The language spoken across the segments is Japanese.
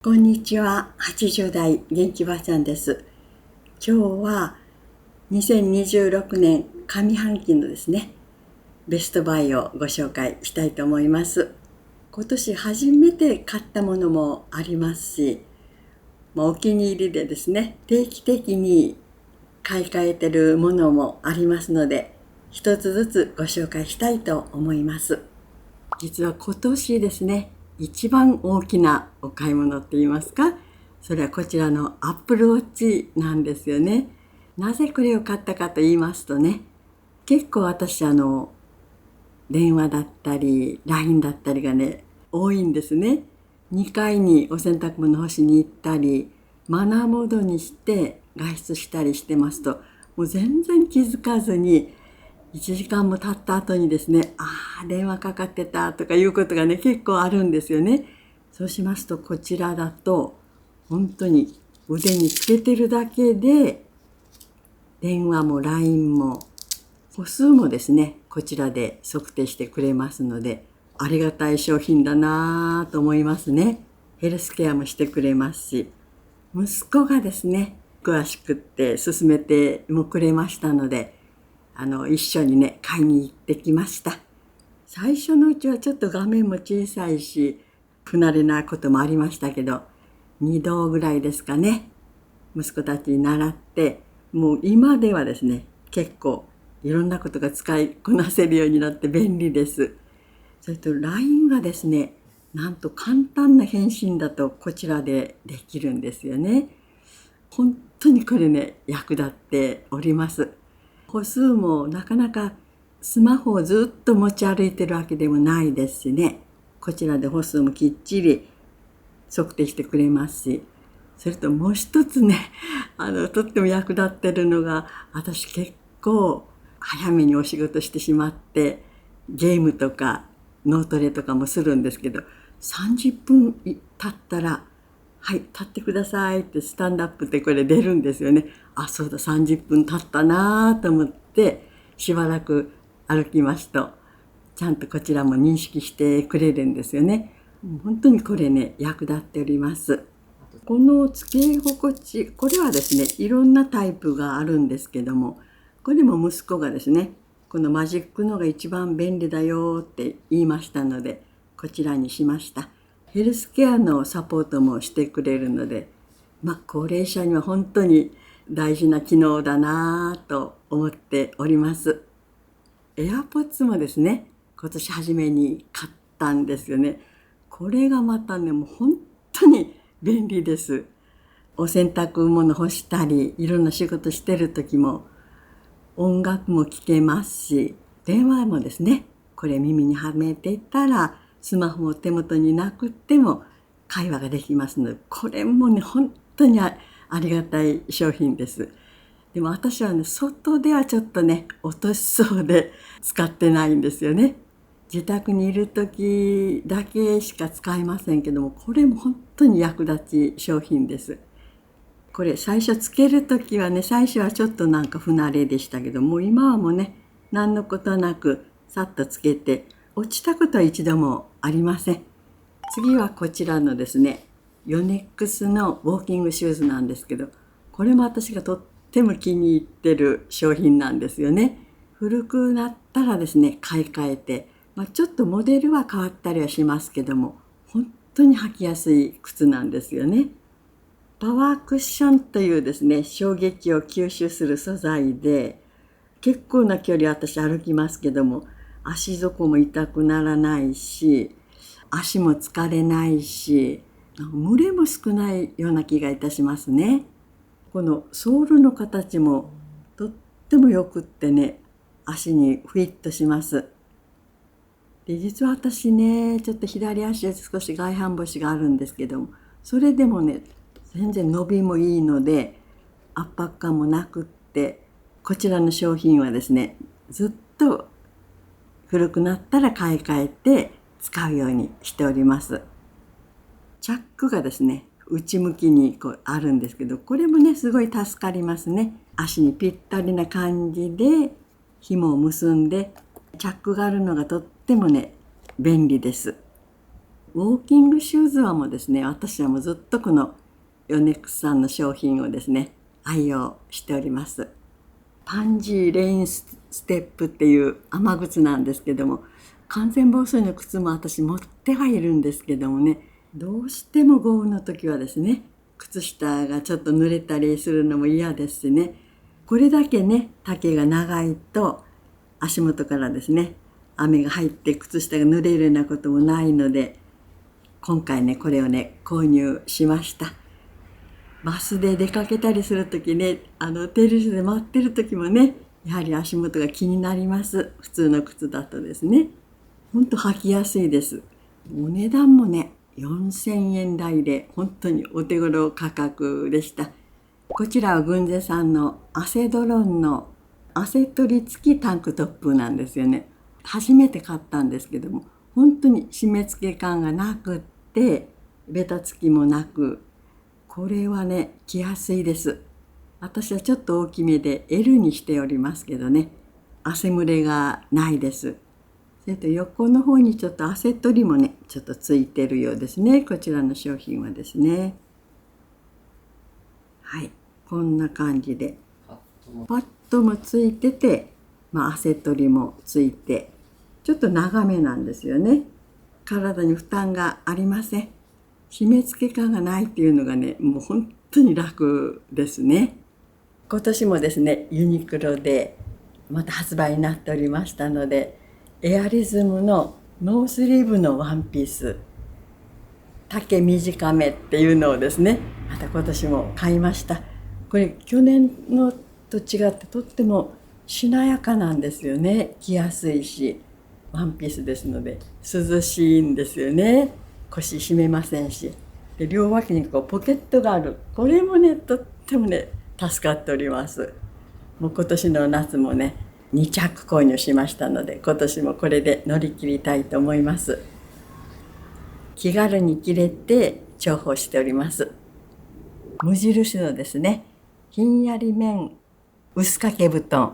こんにちは。80代元気ばあちゃんです。今日は2026年上半期のですね、ベストバイをご紹介したいと思います。今年初めて買ったものもありますし、お気に入りでですね、定期的に買い替えてるものもありますので、一つずつご紹介したいと思います。実は今年ですね、一番大きなお買い物って言いますか、それはこちらの Apple Watch なんですよね。なぜこれを買ったかと言いますとね、結構私電話だったり LINE だったりがね、多いんですね。2階にお洗濯物干しに行ったり、マナーモードにして外出したりしてますと、もう全然気づかずに1時間も経った後にですね、電話かかってたとかいうことがね、結構あるんですよね。そうしますと、こちらだと、本当に腕につけてるだけで、電話も LINE も、歩数もですね、こちらで測定してくれますので、ありがたい商品だなぁと思いますね。ヘルスケアもしてくれますし、息子がですね、詳しくって勧めてもくれましたので、一緒にね、買いに行ってきました。最初のうちはちょっと画面も小さいし、不慣れなこともありましたけど、2度ぐらいですかね、息子たちに習って、もう今ではですね、結構いろんなことが使いこなせるようになって便利です。それと LINE がですね、なんと簡単な返信だとこちらでできるんですよね。本当にこれね、役立っております。歩数もなかなかスマホをずっと持ち歩いてるわけでもないですしね。こちらで歩数もきっちり測定してくれますし。それともう一つね、とっても役立ってるのが、私結構早めにお仕事してしまって、ゲームとか脳トレとかもするんですけど、30分経ったら、はい、立ってくださいってスタンドアップってこれ出るんですよね。そうだ、30分経ったなと思って、しばらく歩きますと、ちゃんとこちらも認識してくれるんですよね。本当にこれね、役立っております。このつけ心地、これはですね、いろんなタイプがあるんですけども、これも息子がですね、このマジックのが一番便利だよって言いましたので、こちらにしました。ヘルスケアのサポートもしてくれるので、高齢者には本当に大事な機能だなぁと思っております。AirPods もですね、今年初めに買ったんですよね。これがまたね、もう本当に便利です。お洗濯物干したり、いろんな仕事してる時も音楽も聴けますし、電話もですね、これ耳にはめていたら、スマホを手元になくっても会話ができますので、これもね、本当にありがたい商品です。でも私はね、外ではちょっとね、落としそうで使ってないんですよね。自宅にいる時だけしか使いませんけども、これも本当に役立ち商品です。これ最初つける時はね、最初はちょっとなんか不慣れでしたけども、今はもうね、何のことなくさっとつけて、落ちたことは一度もありません。次はこちらのですね、ヨネックスのウォーキングシューズなんですけど、これも私がとっても気に入ってる商品なんですよね。古くなったらですね、買い替えて、ちょっとモデルは変わったりはしますけども、本当に履きやすい靴なんですよね。パワークッションというですね、衝撃を吸収する素材で、結構な距離私歩きますけども、足底も痛くならないし、足も疲れないし、蒸れも少ないような気がいたしますね。このソールの形もとってもよくってね、足にフィットします。で、実は私ね、ちょっと左足で少し外反母趾があるんですけども、それでもね、全然伸びもいいので、圧迫感もなくって、こちらの商品はですね、ずっと古くなったら買い替えて使うようにしております。チャックがですね、内向きにあるんですけど、これもね、すごい助かりますね。足にぴったりな感じで紐を結んで、チャックがあるのがとってもね、便利です。ウォーキングシューズはもうですね、私はもうずっとこのヨネックスさんの商品をですね、愛用しております。パンジーレインステップっていう雨靴なんですけども、完全防水の靴も私持ってはいるんですけどもね、どうしても豪雨の時はですね、靴下がちょっと濡れたりするのも嫌ですしね、これだけね、丈が長いと足元からですね、雨が入って靴下が濡れるようなこともないので、今回ね、これをね、購入しました。バスで出かけたりするときね、停留所で待ってるときもね、やはり足元が気になります。普通の靴だとですね。ほんと履きやすいです。お値段もね、4000円台で本当にお手頃価格でした。こちらはグンゼさんのアセドロンの汗取り付きタンクトップなんですよね。初めて買ったんですけども、本当に締め付け感がなくって、ベタつきもなく、これはね、着やすいです。私はちょっと大きめで L にしておりますけどね、汗蒸れがないです。それと横の方にちょっと汗取りもね、ちょっとついてるようですね。こちらの商品はですね。はい、こんな感じで。パッドもついてて、汗取りもついて、ちょっと長めなんですよね。体に負担がありません。締め付け感がないっていうのがね、もう本当に楽ですね。今年もですね、ユニクロでまた発売になっておりましたので、エアリズムのノースリーブのワンピース、丈短めっていうのをですね、また今年も買いました。これ去年のと違ってとってもしなやかなんですよね。着やすいし、ワンピースですので涼しいんですよね。腰締めませんし、で両脇にこうポケットがある。これもね、とってもね、助かっております。もう今年の夏もね、2着購入しましたので、今年もこれで乗り切りたいと思います。気軽に着れて重宝しております。無印のですね、ひんやり綿薄掛け布団っ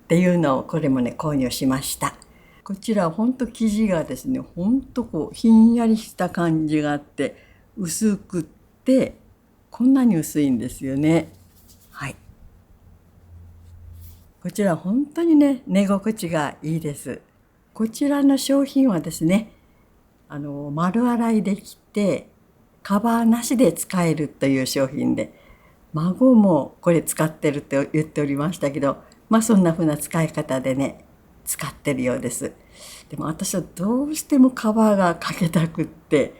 ていうのをこれもね、購入しました。こちらはほんと生地がですね、ほんとこうひんやりした感じがあって、薄くってこんなに薄いんですよね。はい。こちら本当にね、寝心地がいいです。こちらの商品はですね、丸洗いできてカバーなしで使えるという商品で、孫もこれ使ってるって言っておりましたけど、そんな風な使い方でね、使ってるようです。でも私はどうしてもカバーがかけたくって、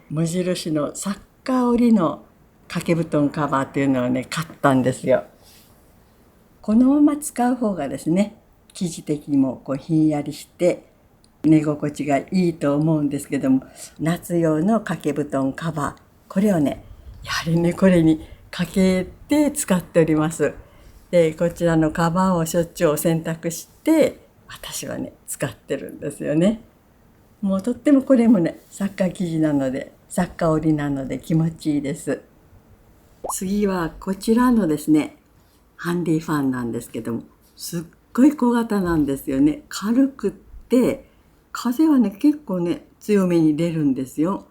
無印のサッカー織りの掛け布団カバーっていうのをね、買ったんですよ。このまま使う方がですね、生地的にもこうひんやりして寝心地がいいと思うんですけども、夏用の掛け布団カバー、これをね、やはりね、これにかけて使っております。で、こちらのカバーをしょっちゅう洗濯して私はね、使ってるんですよね。もうとってもこれもね、サッカー生地なので、サッカー織りなので気持ちいいです。次はこちらのですね、ハンディファンなんですけども、すっごい小型なんですよね。軽くって、風はね、結構ね、強めに出るんですよ。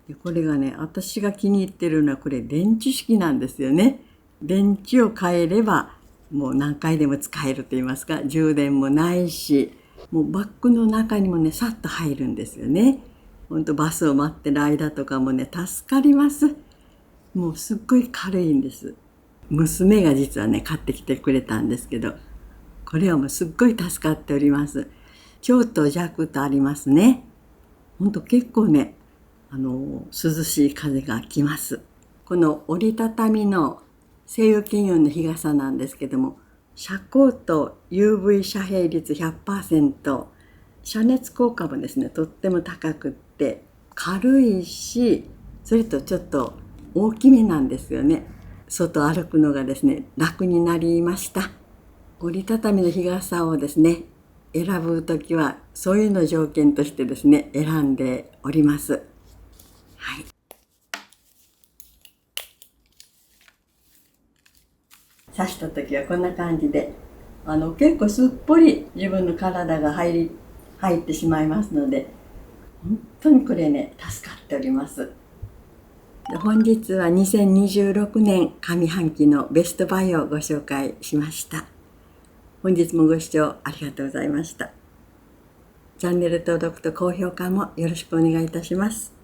でこれがね、私が気に入ってるのはこれ電池式なんですよね。電池を変えれば、もう何回でも使えると言いますか、充電もないし、もうバッグの中にもね、さっと入るんですよね。ほんとバスを待ってる間とかもね、助かります。もうすっごい軽いんです。娘が実はね、買ってきてくれたんですけど、これはもうすっごい助かっております。強と弱とありますね。ほんと結構ね、涼しい風が来ます。この折りたたみの西洋企業の日傘なんですけども、遮光と UV 遮蔽率 100%、遮熱効果もですね、とっても高くって軽いし、それとちょっと大きめなんですよね。外歩くのがですね、楽になりました。折りたたみの日傘をですね、選ぶときはそういうのを条件としてですね、選んでおります。はい。刺したときはこんな感じで、結構すっぽり自分の体が入ってしまいますので、本当にこれね、助かっております。本日は2026年上半期のベストバイをご紹介しました。本日もご視聴ありがとうございました。チャンネル登録と高評価もよろしくお願いいたします。